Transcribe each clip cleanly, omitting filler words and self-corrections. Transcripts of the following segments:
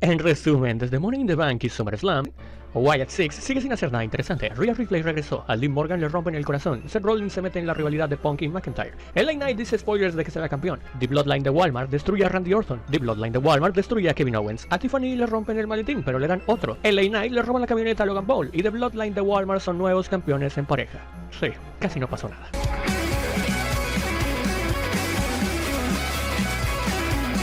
En resumen, desde Money in the Bank y SummerSlam, Wyatt Six sigue sin hacer nada interesante. Rhea Ripley regresó, a Liv Morgan le rompen el corazón, Seth Rollins se mete en la rivalidad de Punk y McIntyre, LA Knight dice spoilers de que será campeón, The Bloodline de Walmart destruye a Randy Orton, The Bloodline de Walmart destruye a Kevin Owens, a Tiffany le rompen el maletín pero le dan otro, LA Knight le roban la camioneta a Logan Paul y The Bloodline de Walmart son nuevos campeones en pareja. Sí, casi no pasó nada.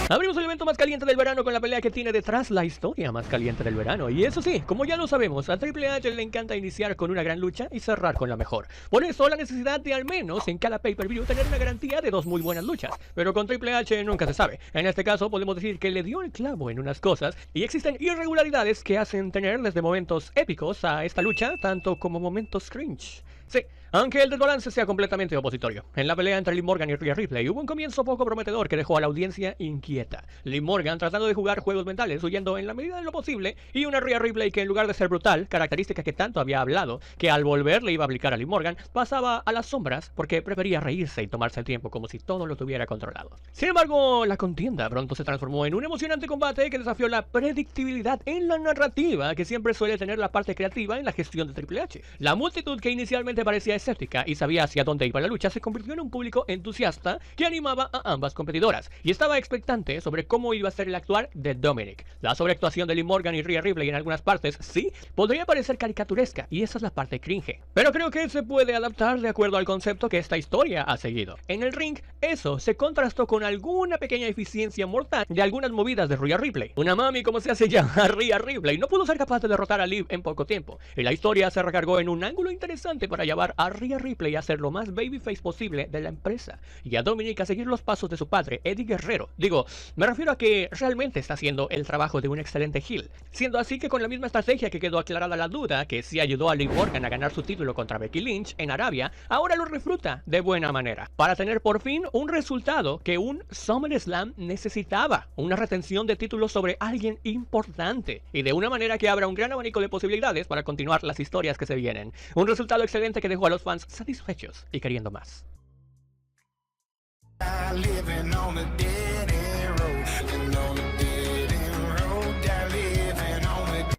Abrimos el evento más caliente del verano con la pelea que tiene detrás la historia más caliente del verano. Y eso sí, como ya lo sabemos, a Triple H le encanta iniciar con una gran lucha y cerrar con la mejor. Por eso la necesidad de al menos en cada pay-per-view tener una garantía de dos muy buenas luchas. Pero con Triple H nunca se sabe. En este caso podemos decir que le dio el clavo en unas cosas y existen irregularidades que hacen tener desde momentos épicos a esta lucha, tanto como momentos cringe. Sí, aunque el desbalance sea completamente opositorio. En la pelea entre Liv Morgan y Rhea Ripley hubo un comienzo poco prometedor que dejó a la audiencia inquieta. Liv Morgan tratando de jugar juegos mentales, huyendo en la medida de lo posible, y una Rhea Ripley que en lugar de ser brutal, característica que tanto había hablado, que al volver le iba a aplicar a Liv Morgan, pasaba a las sombras porque prefería reírse y tomarse el tiempo como si todo lo tuviera controlado. Sin embargo, la contienda pronto se transformó en un emocionante combate que desafió la predictibilidad en la narrativa que siempre suele tener la parte creativa en la gestión de Triple H. La multitud que inicialmente parecía escéptica y sabía hacia dónde iba la lucha se convirtió en un público entusiasta que animaba a ambas competidoras y estaba expectante sobre cómo iba a ser el actuar de Dominic. La sobreactuación de Liv Morgan y Rhea Ripley en algunas partes sí podría parecer caricaturesca y esa es la parte cringe, pero creo que se puede adaptar de acuerdo al concepto que esta historia ha seguido. En el ring eso se contrastó con alguna pequeña eficiencia mortal de algunas movidas de Rhea Ripley. Una mami como se hace llamar Rhea Ripley no pudo ser capaz de derrotar a Liv en poco tiempo y la historia se recargó en un ángulo interesante para llevar a Rhea Ripley a ser lo más babyface posible de la empresa y a Dominic a seguir los pasos de su padre Eddie Guerrero. Digo, me refiero a que realmente está haciendo el trabajo de un excelente heel, siendo así que con la misma estrategia que quedó aclarada la duda que sí ayudó a Liv Morgan a ganar su título contra Becky Lynch en Arabia, ahora lo refruta de buena manera, para tener por fin un resultado que un SummerSlam necesitaba, una retención de títulos sobre alguien importante y de una manera que abra un gran abanico de posibilidades para continuar las historias que se vienen. Un resultado excelente que dejó a los fans satisfechos y queriendo más.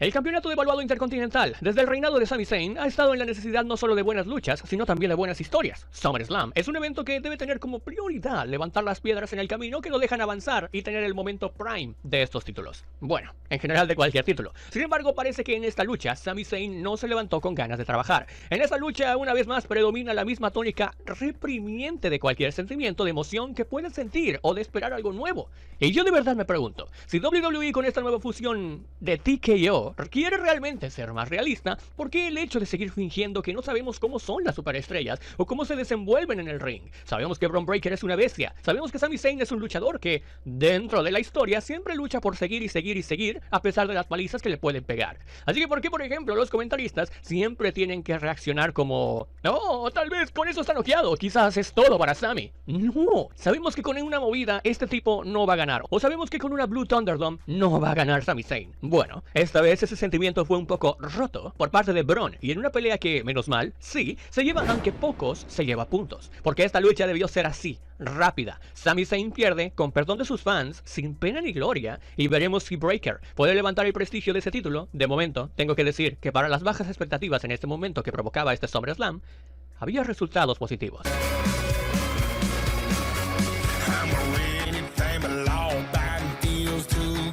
El campeonato devaluado intercontinental, desde el reinado de Sami Zayn, ha estado en la necesidad no solo de buenas luchas, sino también de buenas historias. SummerSlam es un evento que debe tener como prioridad levantar las piedras en el camino que no dejan avanzar y tener el momento prime de estos títulos. Bueno, en general de cualquier título. Sin embargo, parece que en esta lucha, Sami Zayn no se levantó con ganas de trabajar. En esta lucha, una vez más, predomina la misma tónica reprimiente de cualquier sentimiento de emoción que puedas sentir o de esperar algo nuevo. Y yo de verdad me pregunto, si WWE con esta nueva fusión de TKO quiere realmente ser más realista, ¿por qué el hecho de seguir fingiendo que no sabemos cómo son las superestrellas o cómo se desenvuelven en el ring? Sabemos que Bron Breakker es una bestia, sabemos que Sami Zayn es un luchador que, dentro de la historia, siempre lucha por seguir y seguir y seguir, a pesar de las palizas que le pueden pegar. Así que ¿por qué, por ejemplo, los comentaristas siempre tienen que reaccionar como "Oh, tal vez con eso está noqueado, quizás es todo para Sami"? No, sabemos que con una movida este tipo no va a ganar, o sabemos que con una Blue Thunderdome no va a ganar Sami Zayn. Bueno, esta vez ese sentimiento fue un poco roto por parte de Bron y en una pelea que, menos mal, sí, se lleva aunque pocos, se lleva puntos. Porque esta lucha debió ser así, rápida. Sami Zayn pierde, con perdón de sus fans, sin pena ni gloria, y veremos si Breakker puede levantar el prestigio de ese título. De momento, tengo que decir que para las bajas expectativas en este momento que provocaba este SummerSlam, había resultados positivos.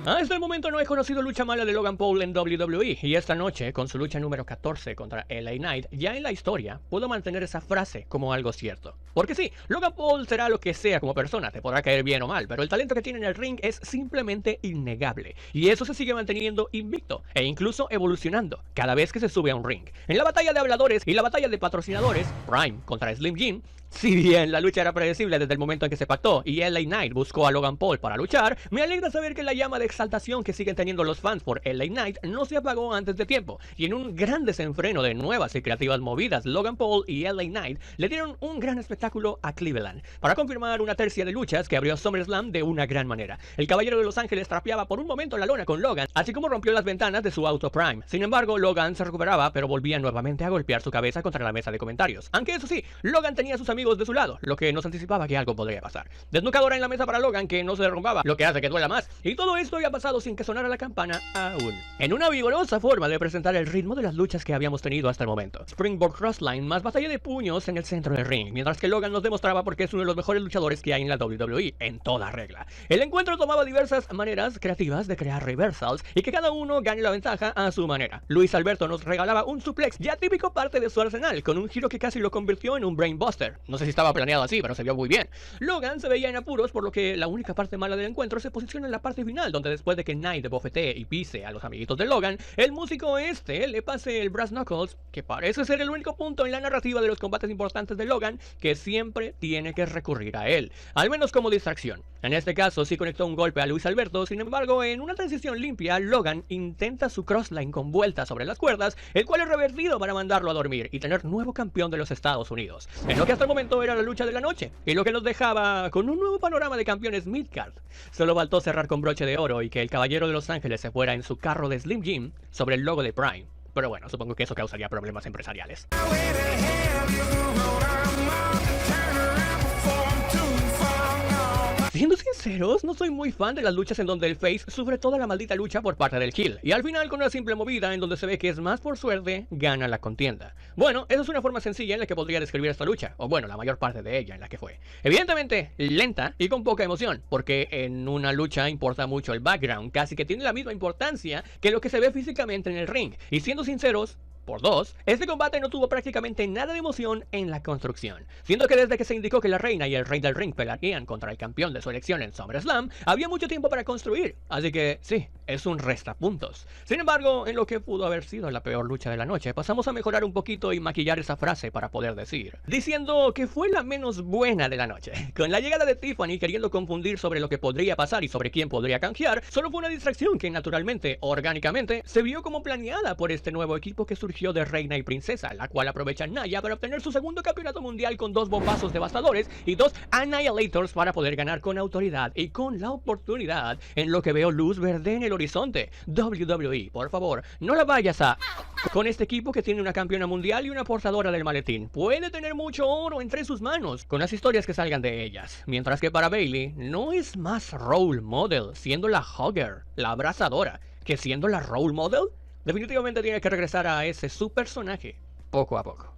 Hasta el momento no he conocido lucha mala de Logan Paul en WWE y esta noche, con su lucha número 14 contra LA Knight, ya en la historia, puedo mantener esa frase como algo cierto. Porque sí, Logan Paul será lo que sea como persona, te podrá caer bien o mal, pero el talento que tiene en el ring es simplemente innegable. Y eso se sigue manteniendo invicto e incluso evolucionando cada vez que se sube a un ring. En la batalla de habladores y la batalla de patrocinadores, Prime contra Slim Jim, si bien la lucha era predecible desde el momento en que se pactó y LA Knight buscó a Logan Paul para luchar, me alegra saber que la llama de exaltación que siguen teniendo los fans por LA Knight no se apagó antes de tiempo, y en un gran desenfreno de nuevas y creativas movidas, Logan Paul y LA Knight le dieron un gran espectáculo a Cleveland, para confirmar una tercia de luchas que abrió SummerSlam de una gran manera. El Caballero de Los Ángeles trapeaba por un momento la lona con Logan, así como rompió las ventanas de su auto Prime. Sin embargo, Logan se recuperaba, pero volvía nuevamente a golpear su cabeza contra la mesa de comentarios. Aunque eso sí, Logan tenía sus amigos de su lado, lo que nos anticipaba que algo podría pasar. Desnucadora en la mesa para Logan que no se derrumbaba, lo que hace que duela más. Y todo esto había pasado sin que sonara la campana aún. En una vigorosa forma de presentar el ritmo de las luchas que habíamos tenido hasta el momento. Springboard Crossline más batalla de puños en el centro del ring, mientras que Logan nos demostraba por qué es uno de los mejores luchadores que hay en la WWE, en toda regla. El encuentro tomaba diversas maneras creativas de crear reversals y que cada uno gane la ventaja a su manera. Luis Alberto nos regalaba un suplex ya típico parte de su arsenal, con un giro que casi lo convirtió en un brainbuster. No sé si estaba planeado así, pero se vio muy bien. Logan se veía en apuros, por lo que la única parte mala del encuentro se posiciona en la parte final, donde después de que Knight bofetee y pise a los amiguitos de Logan, el músico le pase el Brass Knuckles, que parece ser el único punto en la narrativa de los combates importantes de Logan que siempre tiene que recurrir a él, al menos como distracción. En este caso sí conectó un golpe a Luis Alberto, sin embargo en una transición limpia, Logan intenta su crossline con vuelta sobre las cuerdas, el cual es revertido para mandarlo a dormir y tener nuevo campeón de los Estados Unidos, en lo que hasta el momento era la lucha de la noche, y lo que nos dejaba con un nuevo panorama de campeones midcard. Solo faltó cerrar con broche de oro y que el caballero de Los Ángeles se fuera en su carro de Slim Jim sobre el logo de Prime. Pero bueno, supongo que eso causaría problemas empresariales. Siendo sinceros, no soy muy fan de las luchas en donde el face sufre toda la maldita lucha por parte del heel, y al final con una simple movida en donde se ve que es más por suerte, gana la contienda. Bueno, esa es una forma sencilla en la que podría describir esta lucha, o bueno, la mayor parte de ella en la que fue. Evidentemente, lenta y con poca emoción, porque en una lucha importa mucho el background, casi que tiene la misma importancia que lo que se ve físicamente en el ring, y siendo sinceros, por dos, este combate no tuvo prácticamente nada de emoción en la construcción, siendo que desde que se indicó que la reina y el rey del ring pelearían contra el campeón de su elección en SummerSlam, había mucho tiempo para construir, así que sí, es un restapuntos. Sin embargo, en lo que pudo haber sido la peor lucha de la noche, pasamos a mejorar un poquito y maquillar esa frase para poder decir, diciendo que fue la menos buena de la noche. Con la llegada de Tiffany queriendo confundir sobre lo que podría pasar y sobre quién podría canjear, solo fue una distracción que naturalmente, orgánicamente, se vio como planeada por este nuevo equipo que surgió de reina y princesa, la cual aprovecha Nia para obtener su segundo campeonato mundial con 2 bombazos devastadores y 2 Annihilators para poder ganar con autoridad y con la oportunidad en lo que veo luz verde en el horizonte. WWE, por favor, no la vayas a... Con este equipo que tiene una campeona mundial y una portadora del maletín, puede tener mucho oro entre sus manos, con las historias que salgan de ellas. Mientras que para Bayley, no es más role model, siendo la hugger, la abrazadora, que siendo la role model. Definitivamente tiene que regresar a ese su personaje, poco a poco.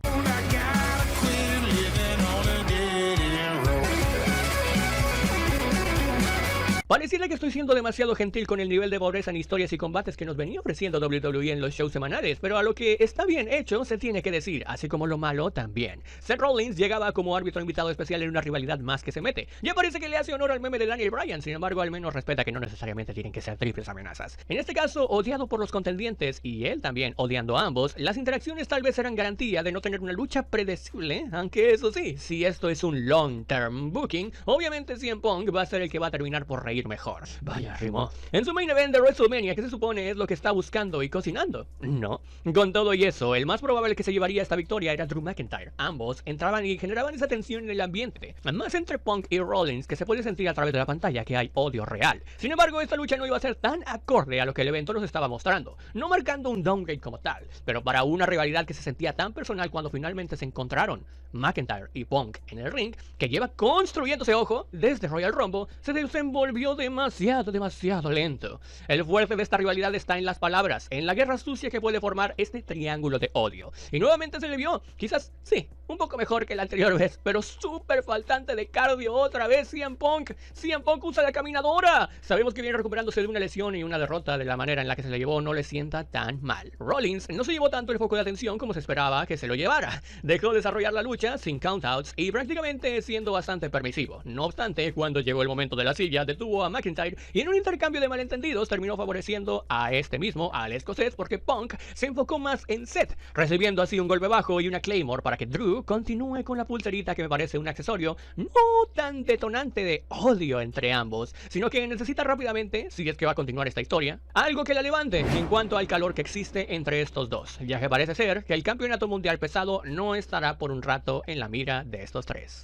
Pareciera que estoy siendo demasiado gentil con el nivel de pobreza en historias y combates que nos venía ofreciendo WWE en los shows semanales, pero a lo que está bien hecho se tiene que decir, así como lo malo también. Seth Rollins llegaba como árbitro invitado especial en una rivalidad más que se mete. Ya parece que le hace honor al meme de Daniel Bryan, sin embargo al menos respeta que no necesariamente tienen que ser triples amenazas. En este caso, odiado por los contendientes y él también odiando a ambos, las interacciones tal vez eran garantía de no tener una lucha predecible, aunque eso sí, si esto es un long term booking, obviamente CM Punk va a ser el que va a terminar por reír mejor. Vaya ritmo. En su main event de WrestleMania, que se supone es lo que está buscando y cocinando. No. Con todo y eso, el más probable que se llevaría esta victoria era Drew McIntyre. Ambos entraban y generaban esa tensión en el ambiente. Más entre Punk y Rollins que se puede sentir a través de la pantalla que hay odio real. Sin embargo, esta lucha no iba a ser tan acorde a lo que el evento nos estaba mostrando. No marcando un downgrade como tal, pero para una rivalidad que se sentía tan personal cuando finalmente se encontraron McIntyre y Punk en el ring, que lleva construyéndose, ojo, desde Royal Rumble, se desenvolvió demasiado lento. El fuerte de esta rivalidad está en las palabras, en la guerra sucia que puede formar este triángulo de odio. Y nuevamente se le vio, quizás sí, un poco mejor que la anterior vez, pero súper faltante de cardio otra vez. CM Punk usa la caminadora. Sabemos que viene recuperándose de una lesión y una derrota de la manera en la que se le llevó no le sienta tan mal. Rollins no se llevó tanto el foco de atención como se esperaba que se lo llevara. Dejó desarrollar la lucha sin countouts y prácticamente siendo bastante permisivo. No obstante, cuando llegó el momento de la silla, detuvo a McIntyre y en un intercambio de malentendidos terminó favoreciendo a este mismo, al escocés, porque Punk se enfocó más en Seth, recibiendo así un golpe bajo y una Claymore para que Drew continúe con la pulserita, que me parece un accesorio no tan detonante de odio entre ambos, sino que necesita rápidamente, si es que va a continuar esta historia, algo que la levante en cuanto al calor que existe entre estos dos, ya que parece ser que el campeonato mundial pesado no estará por un rato en la mira de estos tres.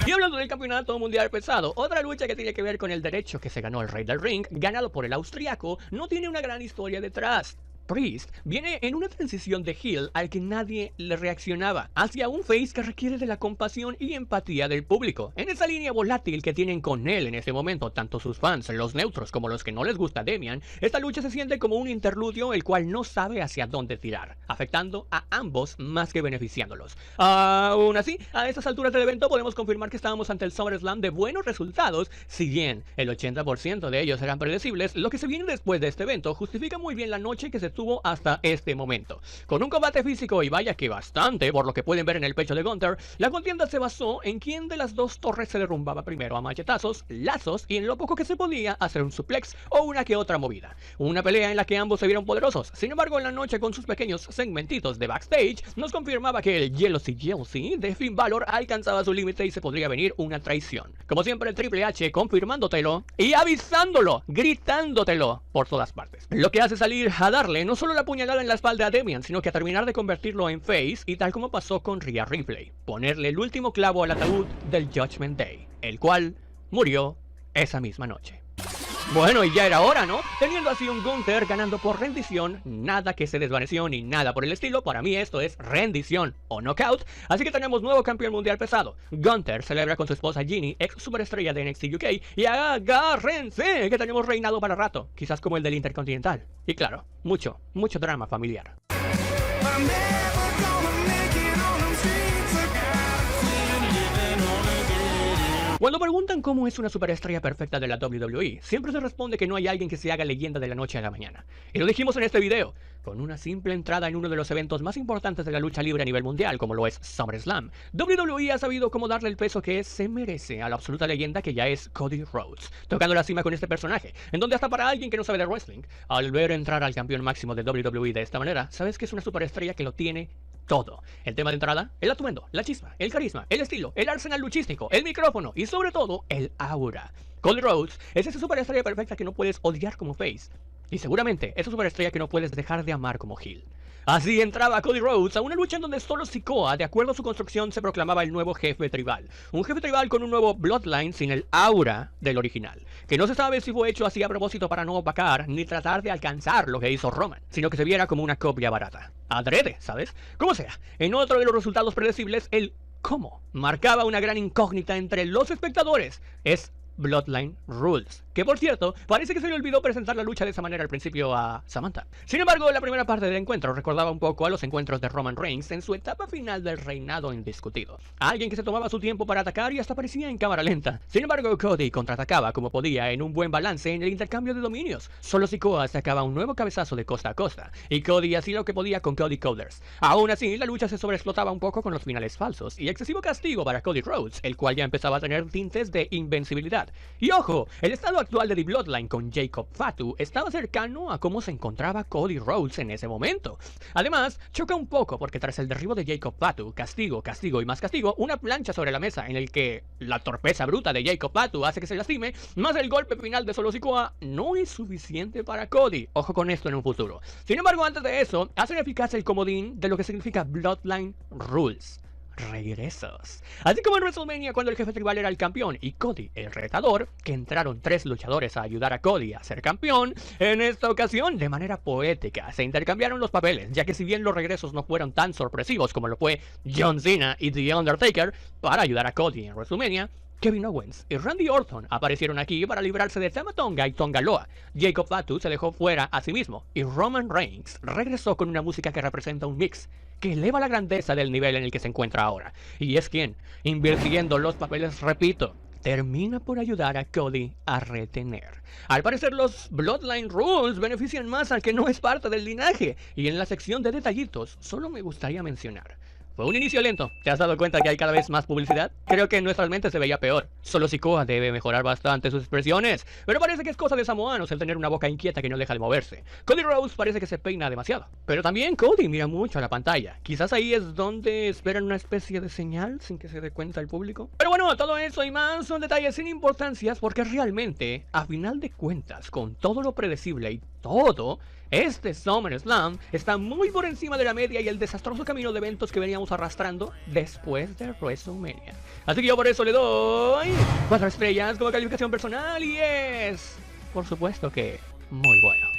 Y hablando del campeonato mundial pesado, otra lucha que tiene que ver con el derecho que se ganó el rey del ring, ganado por el austriaco, no tiene una gran historia detrás. Priest viene en una transición de heel al que nadie le reaccionaba, hacia un face que requiere de la compasión y empatía del público. En esa línea volátil que tienen con él en este momento, tanto sus fans, los neutros como los que no les gusta Damian, esta lucha se siente como un interludio el cual no sabe hacia dónde tirar, afectando a ambos más que beneficiándolos. Aún así, a estas alturas del evento podemos confirmar que estábamos ante el SummerSlam de buenos resultados, si bien el 80% de ellos eran predecibles. Lo que se viene después de este evento justifica muy bien la noche que se tuvo hasta este momento. Con un combate físico y vaya que bastante, por lo que pueden ver en el pecho de Gunther, la contienda se basó en quién de las dos torres se derrumbaba primero a machetazos, lazos y en lo poco que se podía hacer un suplex o una que otra movida. Una pelea en la que ambos se vieron poderosos. Sin embargo, en la noche con sus pequeños segmentitos de backstage nos confirmaba que el Jealousy de Finn Balor alcanzaba su límite y se podría venir una traición. Como siempre, el Triple H confirmándotelo y avisándolo, gritándotelo por todas partes. Lo que hace salir a darle no solo la puñalada en la espalda a Damian, sino que a terminar de convertirlo en face, y tal como pasó con Rhea Ripley, ponerle el último clavo al ataúd del Judgment Day, el cual murió esa misma noche. Bueno, y ya era hora, ¿no? Teniendo así un Gunther ganando por rendición, nada que se desvaneció ni nada por el estilo. Para mí esto es rendición o knockout. Así que tenemos nuevo campeón mundial pesado. Gunther celebra con su esposa Ginny, ex superestrella de NXT UK, y agárrense que tenemos reinado para rato, quizás como el del Intercontinental. Y claro, mucho drama familiar. Cuando preguntan cómo es una superestrella perfecta de la WWE, siempre se responde que no hay alguien que se haga leyenda de la noche a la mañana. Y lo dijimos en este video, con una simple entrada en uno de los eventos más importantes de la lucha libre a nivel mundial, como lo es SummerSlam, WWE ha sabido cómo darle el peso que se merece a la absoluta leyenda que ya es Cody Rhodes, tocando la cima con este personaje, en donde hasta para alguien que no sabe de wrestling, al ver entrar al campeón máximo de WWE de esta manera, sabes que es una superestrella que lo tiene todo. El tema de entrada, el atuendo, la chispa, el carisma, el estilo, el arsenal luchístico, el micrófono y sobre todo el aura. Cody Rhodes es esa superestrella perfecta que no puedes odiar como face, y seguramente esa superestrella que no puedes dejar de amar como heel. Así entraba Cody Rhodes a una lucha en donde solo Sikoa, de acuerdo a su construcción, se proclamaba el nuevo jefe tribal. Un jefe tribal con un nuevo bloodline sin el aura del original, que no se sabe si fue hecho así a propósito para no opacar ni tratar de alcanzar lo que hizo Roman, sino que se viera como una copia barata. Adrede, ¿sabes? Como sea, en otro de los resultados predecibles, el cómo marcaba una gran incógnita entre los espectadores. Es Bloodline Rules, que por cierto, parece que se le olvidó presentar la lucha de esa manera al principio a Samantha. Sin embargo, la primera parte del encuentro recordaba un poco a los encuentros de Roman Reigns en su etapa final del reinado indiscutido. Alguien que se tomaba su tiempo para atacar y hasta parecía en cámara lenta. Sin embargo, Cody contraatacaba como podía en un buen balance en el intercambio de dominios. Solo Sikoa sacaba un nuevo cabezazo de costa a costa, y Cody hacía lo que podía con Cody Coders. Aún así, la lucha se sobreexplotaba un poco con los finales falsos y excesivo castigo para Cody Rhodes, el cual ya empezaba a tener tintes de invencibilidad. Y ojo, el estado actual de The Bloodline con Jacob Fatu estaba cercano a cómo se encontraba Cody Rhodes en ese momento. Además, choca un poco porque tras el derribo de Jacob Fatu, castigo y más castigo, una plancha sobre la mesa en el que la torpeza bruta de Jacob Fatu hace que se lastime, más el golpe final de Solo Sikoa, no es suficiente para Cody. Ojo con esto en un futuro. Sin embargo, antes de eso, hacen eficaz el comodín de lo que significa Bloodline Rules. Regresos. Así como en WrestleMania cuando el jefe tribal era el campeón y Cody el retador, que entraron 3 luchadores a ayudar a Cody a ser campeón, en esta ocasión, de manera poética, se intercambiaron los papeles, ya que si bien los regresos no fueron tan sorpresivos como lo fue John Cena y The Undertaker para ayudar a Cody en WrestleMania, Kevin Owens y Randy Orton aparecieron aquí para librarse de Tama Tonga y Tonga Loa. Jacob Fatu se dejó fuera a sí mismo y Roman Reigns regresó con una música que representa un mix que eleva la grandeza del nivel en el que se encuentra ahora. Y es quien, invirtiendo los papeles, repito, termina por ayudar a Cody a retener. Al parecer los Bloodline Rules benefician más al que no es parte del linaje, y en la sección de detallitos solo me gustaría mencionar: fue un inicio lento. ¿Te has dado cuenta que hay cada vez más publicidad? Creo que en nuestras mentes se veía peor. Solo Sikoa debe mejorar bastante sus expresiones, pero parece que es cosa de samoanos el tener una boca inquieta que no deja de moverse. Cody Rhodes parece que se peina demasiado, pero también Cody mira mucho a la pantalla. Quizás ahí es donde esperan una especie de señal sin que se dé cuenta el público. Pero bueno, todo eso y más son detalles sin importancias, porque realmente, a final de cuentas, con todo lo predecible y todo, este SummerSlam está muy por encima de la media y el desastroso camino de eventos que veníamos arrastrando después de WrestleMania. Así que yo por eso le doy 4 estrellas como calificación personal, y es, por supuesto que, muy bueno.